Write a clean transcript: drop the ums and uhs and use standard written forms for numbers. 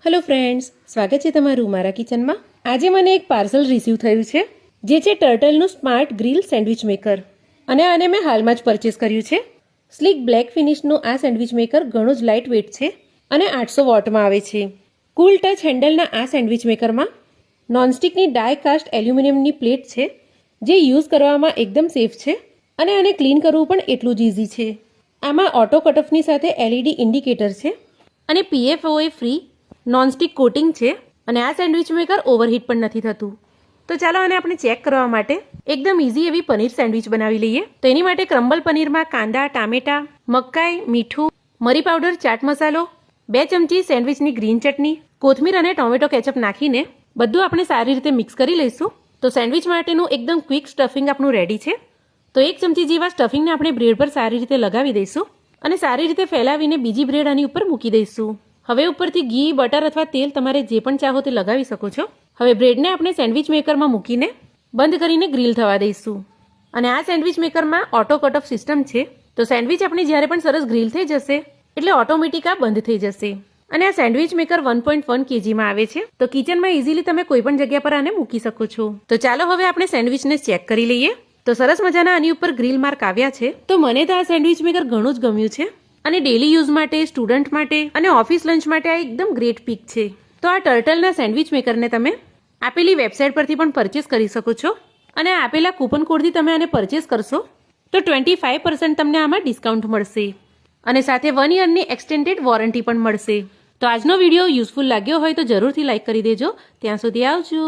Hello friends, સ્વાગત છે તમારું મારા કિચનમાં। આજે મને એક પાર્સલ રિસીવ થયું છે જે છે ટર્ટલનું સ્માર્ટ ગ્રીલ સેન્ડવિચ મેકર અને આને મેં હાલમાં જ પરચેસ કર્યું છે। સ્લીક બ્લેક ફિનિશનું આ સેન્ડવિચ મેકર ઘણું જ લાઇટ વેઇટ છે અને 800 વોટમાં આવે છે। કુલ ટચ હેન્ડલના આ સેન્ડવિચ મેકરમાં નોનસ્ટિકની ડાય કાસ્ટ એલ્યુમિનિયમની પ્લેટ છે જે યુઝ કરવામાં એકદમ સેફ છે અને આને ક્લીન કરવું પણ એટલું જ ઇઝી છે। આમાં ઓટો કટઓફની સાથે LED ઇન્ડિકેટર છે અને PFOA ફ્રી નોનસ્ટિક કોટિંગ છે અને આ સેન્ડવિચ મેકર ઓવરહીટ પણ નથી થતું। તો ચાલો આને આપણે ચેક કરવા માટે એકદમ ઇઝી એવી પનીર સેન્ડવિચ બનાવી લઈએ। તો એની માટે ક્રમ્બલ પનીરમાં કાંદા, ટામેટા, મકાઈ, મીઠું, મરી પાવડર, ચાટ મસાલો, 2 ચમચી સેન્ડવિચની ગ્રીન ચટણી, કોથમીર અને ટોમેટો કેચઅપ નાખીને બધું આપણે સારી રીતે મિક્સ કરી લઈશું। તો સેન્ડવિચ માટેનું એકદમ ક્વિક સ્ટફિંગ આપણું રેડી છે। તો 1 ચમચી જેવા સ્ટફિંગને આપણે બ્રેડ પર સારી રીતે લગાવી દઈશું અને સારી રીતે ફેલાવીને બીજી બ્રેડ આની ઉપર મૂકી દઈશું। હવે ઉપરથી ઘી, બટર અથવા તેલ તમારે જે પણ ચાહો તે લગાવી શકો છો। હવે બ્રેડને આપણે સેન્ડવિચ મેકરમાં મૂકીને બંધ કરીને ગ્રીલ થવા દઈશું અને આ સેન્ડવિચ મેકરમાં ઓટો કટ ઓફ સિસ્ટમ છે। તો સેન્ડવિચ આપણે જ્યારે પણ સરસ ગ્રીલ થઈ જશે એટલે ઓટોમેટિક આ બંધ થઈ જશે અને આ સેન્ડવિચ મેકર 1.1 kgમાં આવે છે। તો કિચનમાં ઇઝીલી તમે કોઈ પણ જગ્યા પર આને મૂકી શકો છો। તો ચાલો હવે આપણે સેન્ડવિચને ચેક કરી લઈએ। તો સરસ મજાના આની ઉપર ગ્રીલ માર્ક આવ્યા છે। તો મને તો આ સેન્ડવિચ મેકર ઘણું જ ગમ્યું છે અને ડેલી યુઝ માટે, સ્ટુડન્ટ માટે અને ઓફિસ લંચ માટે આ એકદમ ગ્રેટ પિક છે। તો આ ટર્ટલના સેન્ડવિચ મેકરને તમે આપેલી વેબસાઇટ પરથી પણ પરચેસ કરી શકો છો અને આપેલા કૂપન કોડથી તમે આને પરચેસ કરશો તો 25% તમને આમાં ડિસ્કાઉન્ટ મળશે અને સાથે 1 યરની એક્સટેન્ડેડ વોરંટી પણ મળશે। તો આજનો વિડીયો યુઝફુલ લાગ્યો હોય તો જરૂરથી લાઇક કરી દેજો। ત્યાં સુધી આવજો।